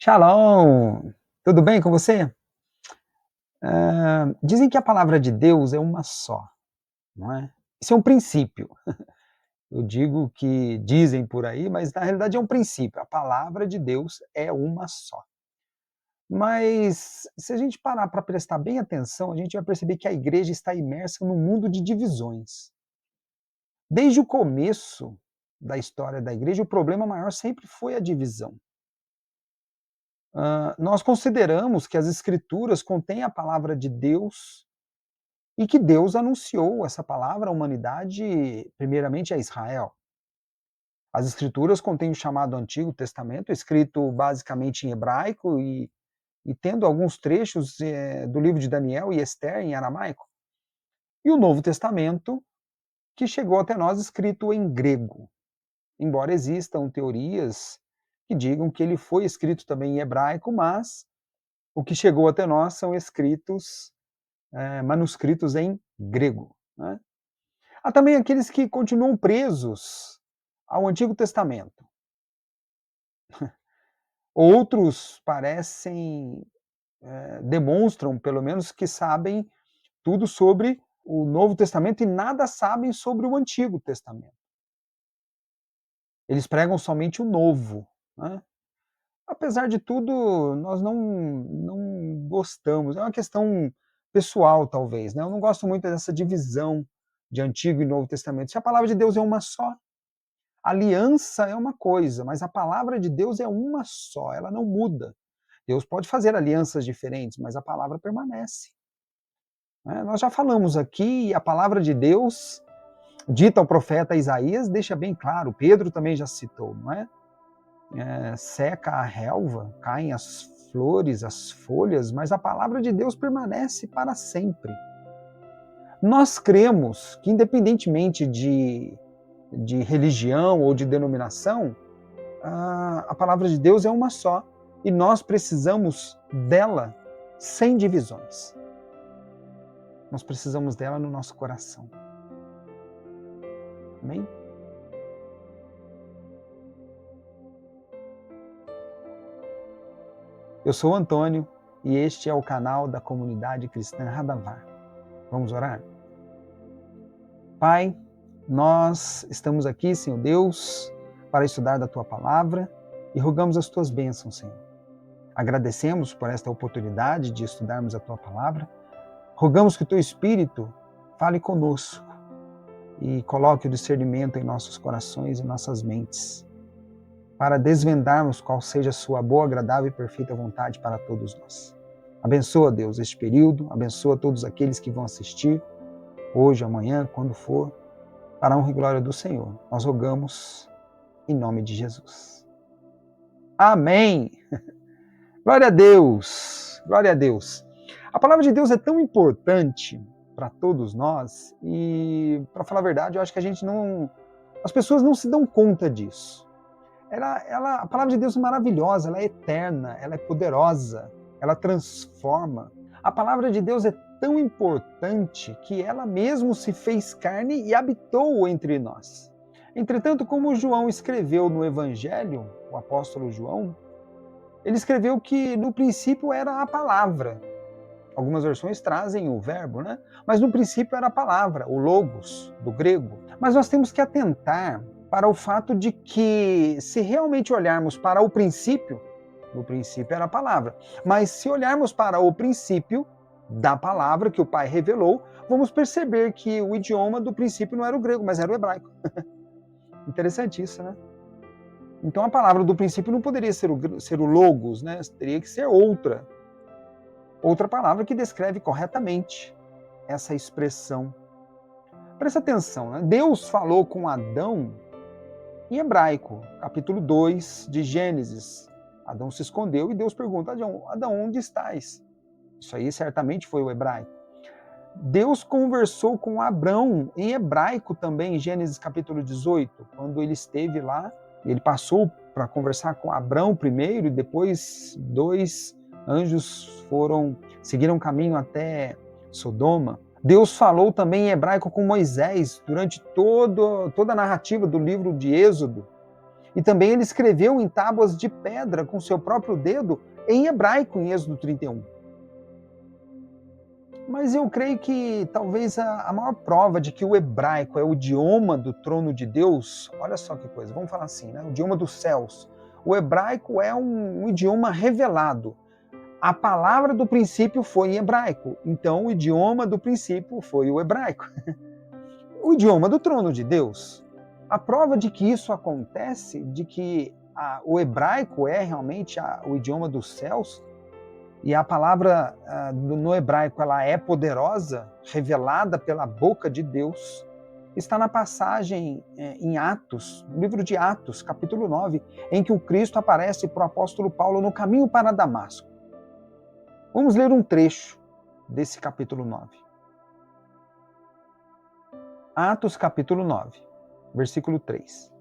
Shalom! Tudo bem com você? Dizem que a palavra de Deus é uma só, não é? Isso é um princípio. Eu digo que dizem por aí, mas na realidade é um princípio. A palavra de Deus é uma só. Mas se a gente parar para prestar bem atenção, a gente vai perceber que a igreja está imersa num mundo de divisões. Desde o começo da história da igreja, o problema maior sempre foi a divisão. Nós consideramos que as escrituras contêm a palavra de Deus e que Deus anunciou essa palavra à humanidade, primeiramente a Israel. As escrituras contêm o chamado Antigo Testamento, escrito basicamente em hebraico e tendo alguns trechos do livro de Daniel e Esther em aramaico. E o Novo Testamento, que chegou até nós escrito em grego, embora existam teorias que digam que ele foi escrito também em hebraico, mas o que chegou até nós são escritos, manuscritos em grego, né? Há também aqueles que continuam presos ao Antigo Testamento. Outros parecem, demonstram, pelo menos, que sabem tudo sobre o Novo Testamento e nada sabem sobre o Antigo Testamento. Eles pregam somente o Novo, né? Apesar de tudo, nós não gostamos. É uma questão pessoal, talvez, né? Eu não gosto muito dessa divisão de Antigo e Novo Testamento. Se a palavra de Deus é uma só, aliança é uma coisa, mas a palavra de Deus é uma só, ela não muda. Deus pode fazer alianças diferentes, mas a palavra permanece, né? Nós já falamos aqui, a palavra de Deus, dita ao profeta Isaías, deixa bem claro, Pedro também já citou, não é? Seca a relva, caem as flores, as folhas, mas a palavra de Deus permanece para sempre. Nós cremos que, independentemente de religião ou de denominação, a palavra de Deus é uma só e nós precisamos dela sem divisões. Nós precisamos dela no nosso coração. Amém? Eu sou o Antônio e este é o canal da comunidade cristã Radavar. Vamos orar? Pai, nós estamos aqui, Senhor Deus, para estudar da Tua palavra e rogamos as Tuas bênçãos, Senhor. Agradecemos por esta oportunidade de estudarmos a Tua palavra. Rogamos que o Teu Espírito fale conosco e coloque o discernimento em nossos corações e nossas mentes, para desvendarmos qual seja a Sua boa, agradável e perfeita vontade para todos nós. Abençoa, Deus, este período, abençoa todos aqueles que vão assistir, hoje, amanhã, quando for, para a honra e glória do Senhor. Nós rogamos em nome de Jesus. Amém! Glória a Deus! Glória a Deus! A palavra de Deus é tão importante para todos nós e, para falar a verdade, eu acho que as pessoas não se dão conta disso. A palavra de Deus é maravilhosa, ela é eterna, ela é poderosa, ela transforma. A palavra de Deus é tão importante que ela mesmo se fez carne e habitou entre nós. Entretanto, como João escreveu no Evangelho, o apóstolo João, ele escreveu que no princípio era a palavra. Algumas versões trazem o verbo, né? Mas no princípio era a palavra, o logos, do grego. Mas nós temos que atentar para o fato de que, se realmente olharmos para o princípio, no princípio era a palavra, mas se olharmos para o princípio da palavra que o Pai revelou, vamos perceber que o idioma do princípio não era o grego, mas era o hebraico. Interessante isso, né? Então a palavra do princípio não poderia ser o logos, né? Teria que ser outra palavra que descreve corretamente essa expressão. Presta atenção, né? Deus falou com Adão Em hebraico, capítulo 2 de Gênesis, Adão se escondeu e Deus pergunta: Adão, onde estás? Isso aí certamente foi o hebraico. Deus conversou com Abrão em hebraico também, em Gênesis capítulo 18, quando ele esteve lá, ele passou para conversar com Abrão primeiro, e depois 2 anjos seguiram caminho até Sodoma. Deus falou também em hebraico com Moisés durante toda a narrativa do livro de Êxodo. E também ele escreveu em tábuas de pedra com seu próprio dedo em hebraico em Êxodo 31. Mas eu creio que talvez a maior prova de que o hebraico é o idioma do trono de Deus, olha só que coisa, vamos falar assim, né? O idioma dos céus. O hebraico é um idioma revelado. A palavra do princípio foi em hebraico, então o idioma do princípio foi o hebraico. O idioma do trono de Deus. A prova de que isso acontece, de que o hebraico é realmente o idioma dos céus, e a palavra no hebraico ela é poderosa, revelada pela boca de Deus, está na passagem em Atos, no livro de Atos, capítulo 9, em que o Cristo aparece para o apóstolo Paulo no caminho para Damasco. Vamos ler um trecho desse capítulo 9. Atos capítulo 9, versículo 3.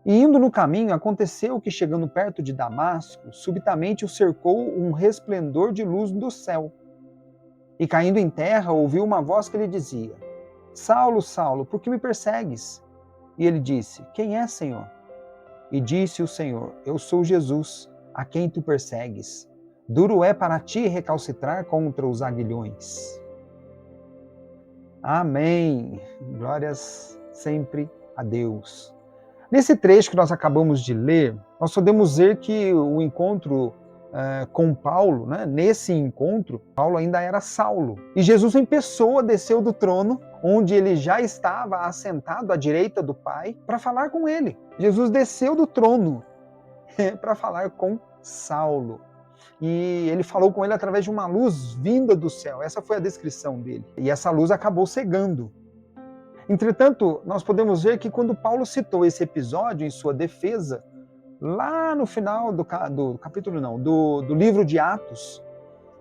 E indo no caminho, aconteceu que, chegando perto de Damasco, subitamente o cercou um resplendor de luz do céu. E caindo em terra, ouviu uma voz que lhe dizia: Saulo, Saulo, por que me persegues? E ele disse: Quem é, Senhor? E disse o Senhor: Eu sou Jesus, a quem tu persegues. Duro é para ti recalcitrar contra os aguilhões. Amém. Glórias sempre a Deus. Nesse trecho que nós acabamos de ler, nós podemos ver que o encontro com Paulo, né, nesse encontro, Paulo ainda era Saulo. E Jesus em pessoa desceu do trono, onde ele já estava assentado à direita do Pai, para falar com ele. Jesus desceu do trono para falar com Saulo. E ele falou com ele através de uma luz vinda do céu. Essa foi a descrição dele. E essa luz acabou cegando. Entretanto, nós podemos ver que quando Paulo citou esse episódio em sua defesa, lá no final do capítulo, do livro de Atos,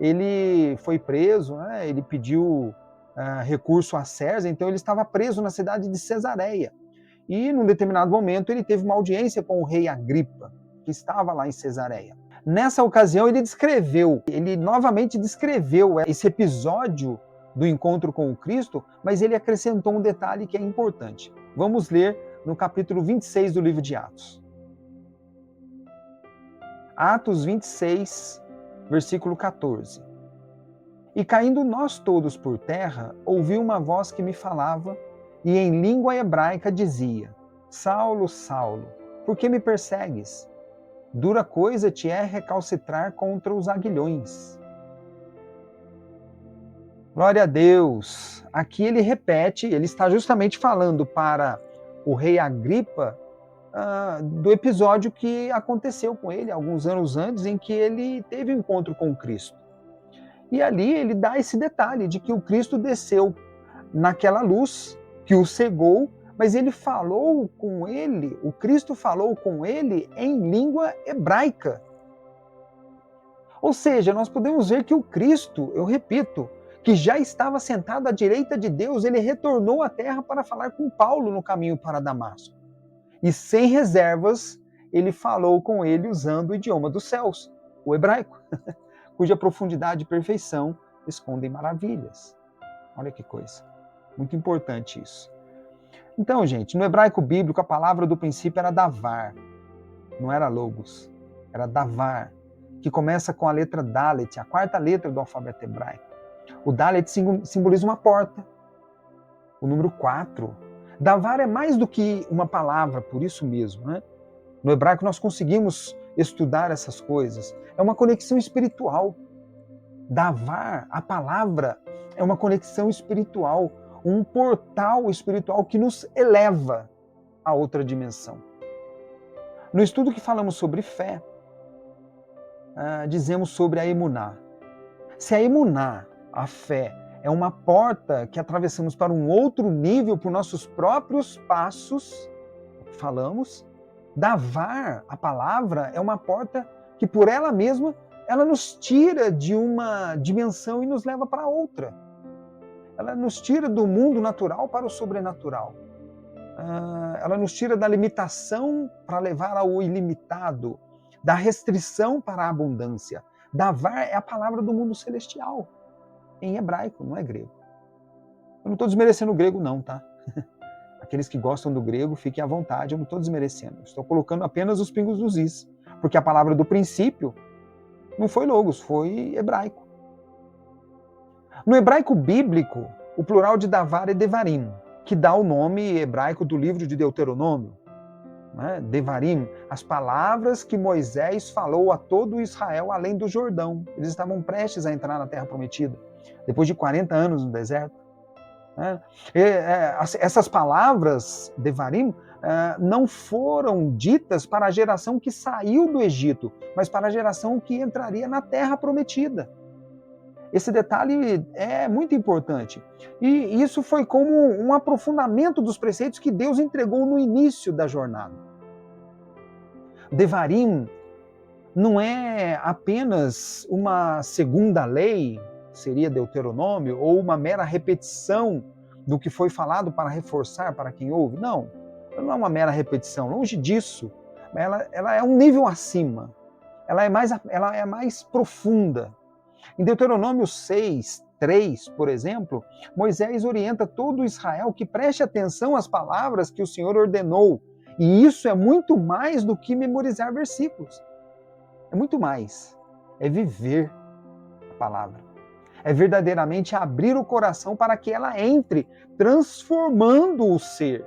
ele foi preso, né? Ele pediu recurso a César, então ele estava preso na cidade de Cesareia. E, num determinado momento, ele teve uma audiência com o rei Agripa, que estava lá em Cesareia. Nessa ocasião, ele novamente descreveu esse episódio do encontro com o Cristo, mas ele acrescentou um detalhe que é importante. Vamos ler no capítulo 26 do livro de Atos. Atos 26, versículo 14. E caindo nós todos por terra, ouvi uma voz que me falava, e em língua hebraica dizia: Saulo, Saulo, por que me persegues? Dura coisa te é recalcitrar contra os aguilhões. Glória a Deus. Aqui ele repete, ele está justamente falando para o rei Agripa do episódio que aconteceu com ele alguns anos antes, em que ele teve um encontro com o Cristo. E ali ele dá esse detalhe de que o Cristo desceu naquela luz que o cegou, mas ele falou com ele, o Cristo falou com ele em língua hebraica. Ou seja, nós podemos ver que o Cristo, eu repito, que já estava sentado à direita de Deus, ele retornou à terra para falar com Paulo no caminho para Damasco. E sem reservas, ele falou com ele usando o idioma dos céus, o hebraico, cuja profundidade e perfeição escondem maravilhas. Olha que coisa. Muito importante isso. Então, gente, no hebraico bíblico, a palavra do princípio era davar, não era logos, era davar, que começa com a letra Dalet, a quarta letra do alfabeto hebraico. O Dalet simboliza uma porta, o número 4. Davar é mais do que uma palavra, por isso mesmo, né? No hebraico nós conseguimos estudar essas coisas. É uma conexão espiritual. Davar, a palavra, é uma conexão espiritual, um portal espiritual que nos eleva a outra dimensão. No estudo que falamos sobre fé, dizemos sobre a emuná. Se a emuná, a fé, é uma porta que atravessamos para um outro nível por nossos próprios passos, falamos. Davar, a palavra, é uma porta que por ela mesma, ela nos tira de uma dimensão e nos leva para outra. Ela nos tira do mundo natural para o sobrenatural. Ela nos tira da limitação para levar ao ilimitado, da restrição para a abundância. Davar é a palavra do mundo celestial, em hebraico, não é grego. Eu não estou desmerecendo o grego não, tá? Aqueles que gostam do grego, fiquem à vontade, eu não estou desmerecendo. Estou colocando apenas os pingos dos is, porque a palavra do princípio não foi logos, foi hebraico. No hebraico bíblico, o plural de davar é devarim, que dá o nome hebraico do livro de Deuteronômio. Né? Devarim, as palavras que Moisés falou a todo Israel além do Jordão. Eles estavam prestes a entrar na Terra Prometida, depois de 40 anos no deserto. Essas palavras, Devarim, não foram ditas para a geração que saiu do Egito, mas para a geração que entraria na Terra Prometida. Esse detalhe é muito importante. E isso foi como um aprofundamento dos preceitos que Deus entregou no início da jornada. Devarim não é apenas uma segunda lei, seria Deuteronômio, ou uma mera repetição do que foi falado para reforçar para quem ouve. Não é uma mera repetição, longe disso. Ela é um nível acima, ela é mais profunda. Em Deuteronômio 6:3, por exemplo, Moisés orienta todo Israel que preste atenção às palavras que o Senhor ordenou. E isso é muito mais do que memorizar versículos. É muito mais. É viver a palavra. É verdadeiramente abrir o coração para que ela entre, transformando o ser.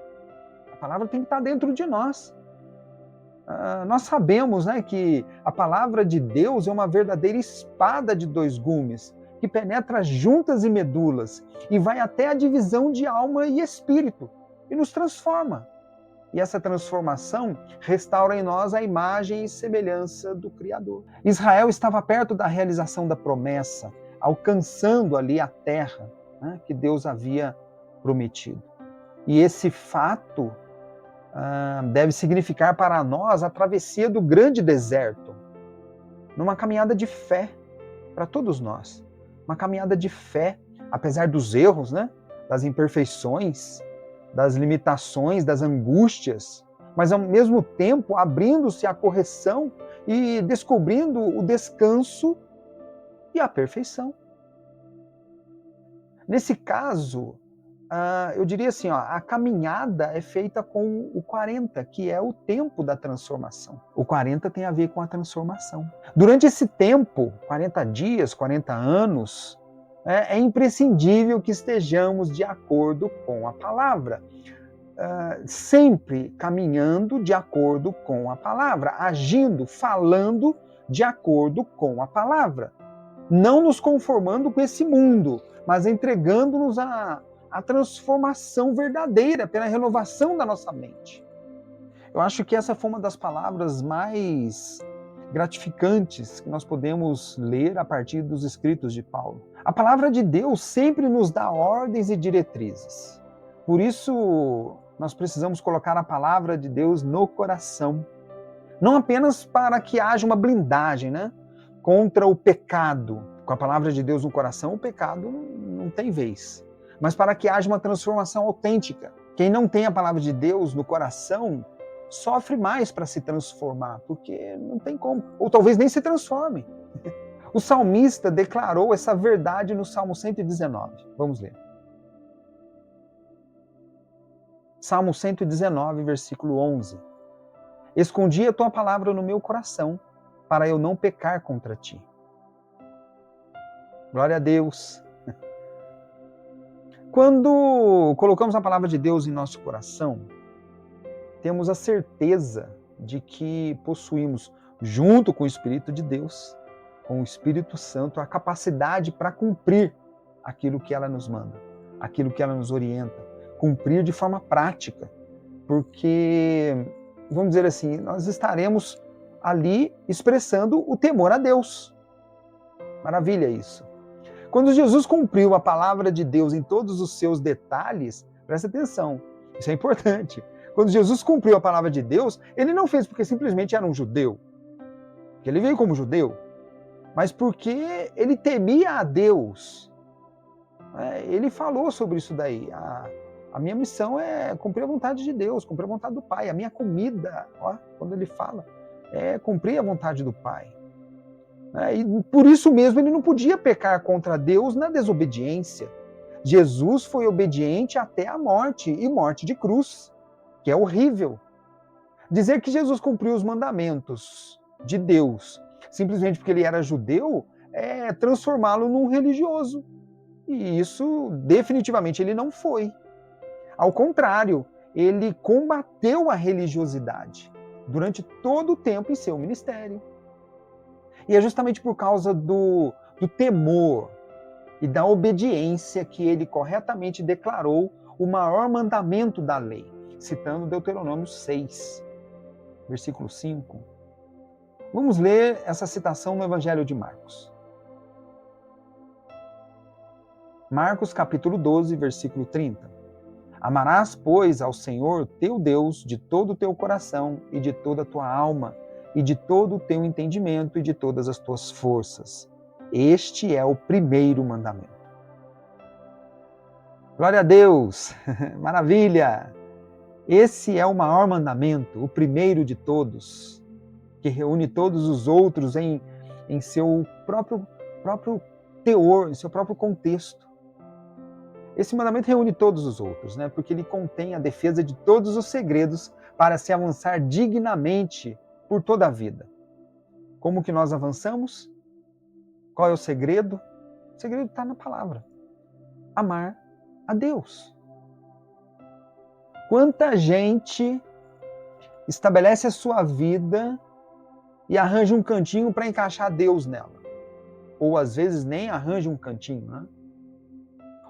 A palavra tem que estar dentro de nós. Nós sabemos, né, que a palavra de Deus é uma verdadeira espada de dois gumes, que penetra juntas e medulas e vai até a divisão de alma e espírito e nos transforma. E essa transformação restaura em nós a imagem e semelhança do Criador. Israel estava perto da realização da promessa, alcançando ali a terra, né, que Deus havia prometido. E esse fato deve significar para nós a travessia do grande deserto, numa caminhada de fé para todos nós. Uma caminhada de fé, apesar dos erros, né, das imperfeições, das limitações, das angústias, mas ao mesmo tempo abrindo-se à correção e descobrindo o descanso e a perfeição. Nesse caso, eu diria assim, a caminhada é feita com o 40, que é o tempo da transformação. O 40 tem a ver com a transformação. Durante esse tempo, 40 dias, 40 anos, é imprescindível que estejamos de acordo com a palavra. Sempre caminhando de acordo com a palavra, agindo, falando de acordo com a palavra. Não nos conformando com esse mundo, mas entregando-nos a transformação verdadeira pela renovação da nossa mente. Eu acho que essa foi uma das palavras mais gratificantes que nós podemos ler a partir dos escritos de Paulo. A palavra de Deus sempre nos dá ordens e diretrizes. Por isso, nós precisamos colocar a palavra de Deus no coração. Não apenas para que haja uma blindagem, né, contra o pecado. Com a palavra de Deus no coração, o pecado não tem vez. Mas para que haja uma transformação autêntica. Quem não tem a palavra de Deus no coração sofre mais para se transformar, porque não tem como. Ou talvez nem se transforme. O salmista declarou essa verdade no Salmo 119. Vamos ler. Salmo 119, versículo 11. Escondi a tua palavra no meu coração, para eu não pecar contra ti. Glória a Deus. Quando colocamos a palavra de Deus em nosso coração, temos a certeza de que possuímos, junto com o Espírito de Deus, com o Espírito Santo, a capacidade para cumprir aquilo que ela nos manda, aquilo que ela nos orienta, cumprir de forma prática, porque, vamos dizer assim, nós estaremos ali expressando o temor a Deus. Maravilha isso. Quando Jesus cumpriu a palavra de Deus em todos os seus detalhes, presta atenção, isso é importante. Quando Jesus cumpriu a palavra de Deus, ele não fez porque simplesmente era um judeu, porque ele veio como judeu, mas porque ele temia a Deus. Ele falou sobre isso daí. A minha missão é cumprir a vontade de Deus, cumprir a vontade do Pai. A minha comida, quando ele fala, é cumprir a vontade do Pai. E por isso mesmo ele não podia pecar contra Deus na desobediência. Jesus foi obediente até a morte, e morte de cruz, que é horrível. Dizer que Jesus cumpriu os mandamentos de Deus simplesmente porque ele era judeu é transformá-lo num religioso. E isso definitivamente ele não foi. Ao contrário, ele combateu a religiosidade durante todo o tempo em seu ministério. E é justamente por causa do temor e da obediência que ele corretamente declarou o maior mandamento da lei, citando Deuteronômio 6, versículo 5. Vamos ler essa citação no Evangelho de Marcos. Marcos capítulo 12, versículo 30. Amarás, pois, ao Senhor teu Deus de todo o teu coração e de toda a tua alma e de todo o teu entendimento e de todas as tuas forças. Este é o primeiro mandamento. Glória a Deus! Maravilha! Esse é o maior mandamento, o primeiro de todos, que reúne todos os outros em seu próprio teor, em seu próprio contexto. Esse mandamento reúne todos os outros, porque ele contém a defesa de todos os segredos para se avançar dignamente por toda a vida. Como que nós avançamos? Qual é o segredo? O segredo está na palavra. Amar a Deus. Quanta gente estabelece a sua vida e arranja um cantinho para encaixar Deus nela. Ou às vezes nem arranja um cantinho,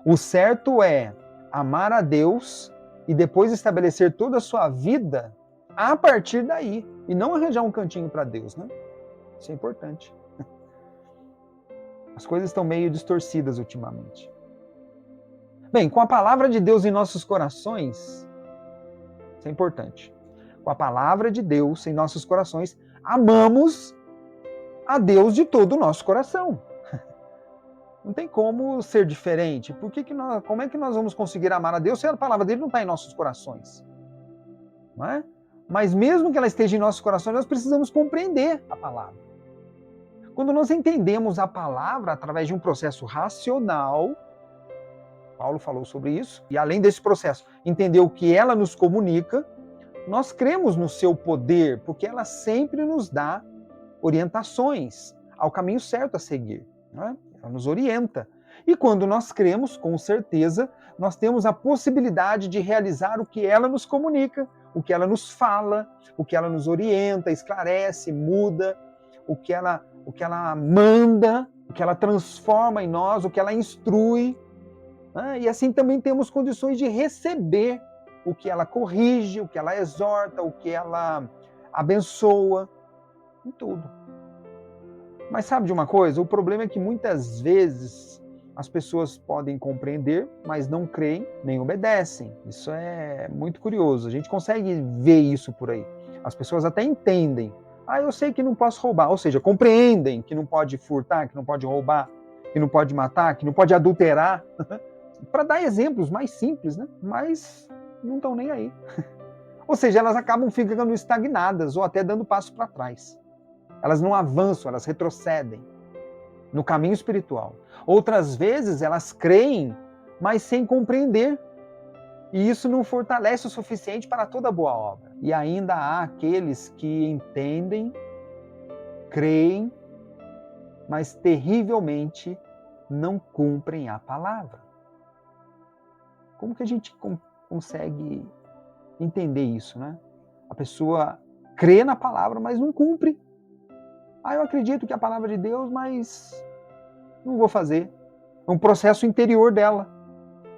O certo é amar a Deus e depois estabelecer toda a sua vida a partir daí. E não arranjar um cantinho para Deus, Isso é importante. As coisas estão meio distorcidas ultimamente. Bem, com a palavra de Deus em nossos corações, isso é importante. Com a palavra de Deus em nossos corações, amamos a Deus de todo o nosso coração. Não tem como ser diferente. Como é que nós vamos conseguir amar a Deus se a palavra dele não está em nossos corações? Não é? Mas mesmo que ela esteja em nossos corações, nós precisamos compreender a palavra. Quando nós entendemos a palavra através de um processo racional, Paulo falou sobre isso, e além desse processo, entender o que ela nos comunica, nós cremos no seu poder, porque ela sempre nos dá orientações ao caminho certo a seguir. Ela nos orienta. E quando nós cremos, com certeza, nós temos a possibilidade de realizar o que ela nos comunica, o que ela nos fala, o que ela nos orienta, esclarece, muda, o que ela manda, o que ela transforma em nós, o que ela instrui. E assim também temos condições de receber o que ela corrige, o que ela exorta, o que ela abençoa, em tudo. Mas sabe de uma coisa? O problema é que muitas vezes as pessoas podem compreender, mas não creem nem obedecem. Isso é muito curioso. A gente consegue ver isso por aí. As pessoas até entendem. Eu sei que não posso roubar. Ou seja, compreendem que não pode furtar, que não pode roubar, que não pode matar, que não pode adulterar. Para dar exemplos mais simples, Mas não estão nem aí. Ou seja, elas acabam ficando estagnadas ou até dando passo para trás. Elas não avançam, elas retrocedem no caminho espiritual. Outras vezes elas creem, mas sem compreender. E isso não fortalece o suficiente para toda boa obra. E ainda há aqueles que entendem, creem, mas terrivelmente não cumprem a palavra. Como que a gente consegue entender isso, A pessoa crê na palavra, mas não cumpre. Eu acredito que é a palavra de Deus, mas não vou fazer. É um processo interior dela.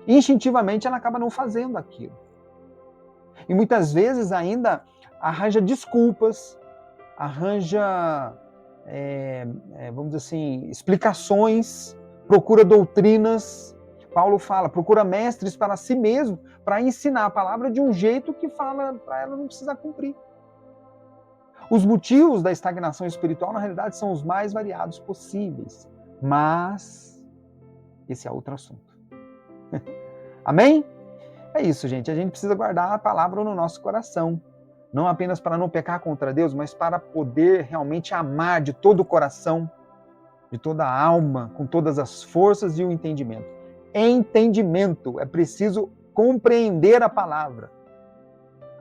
Instintivamente ela acaba não fazendo aquilo. E muitas vezes ainda arranja desculpas, arranja, vamos dizer assim, explicações, procura doutrinas, Paulo fala, procura mestres para si mesmo, para ensinar a palavra de um jeito que fala para ela não precisar cumprir. Os motivos da estagnação espiritual, na realidade, são os mais variados possíveis. Mas esse é outro assunto. Amém? É isso, gente. A gente precisa guardar a palavra no nosso coração. Não apenas para não pecar contra Deus, mas para poder realmente amar de todo o coração, de toda a alma, com todas as forças e o entendimento. Entendimento. É preciso compreender a palavra.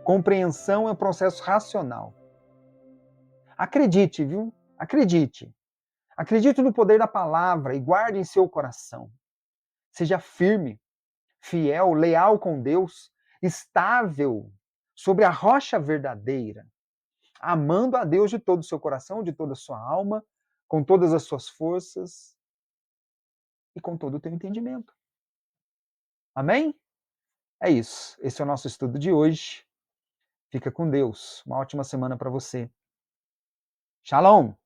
Compreensão é um processo racional. Acredite, viu? Acredite. Acredite no poder da palavra e guarde em seu coração. Seja firme, fiel, leal com Deus, estável sobre a rocha verdadeira, amando a Deus de todo o seu coração, de toda a sua alma, com todas as suas forças e com todo o teu entendimento. Amém? É isso. Esse é o nosso estudo de hoje. Fica com Deus. Uma ótima semana para você. Shalom!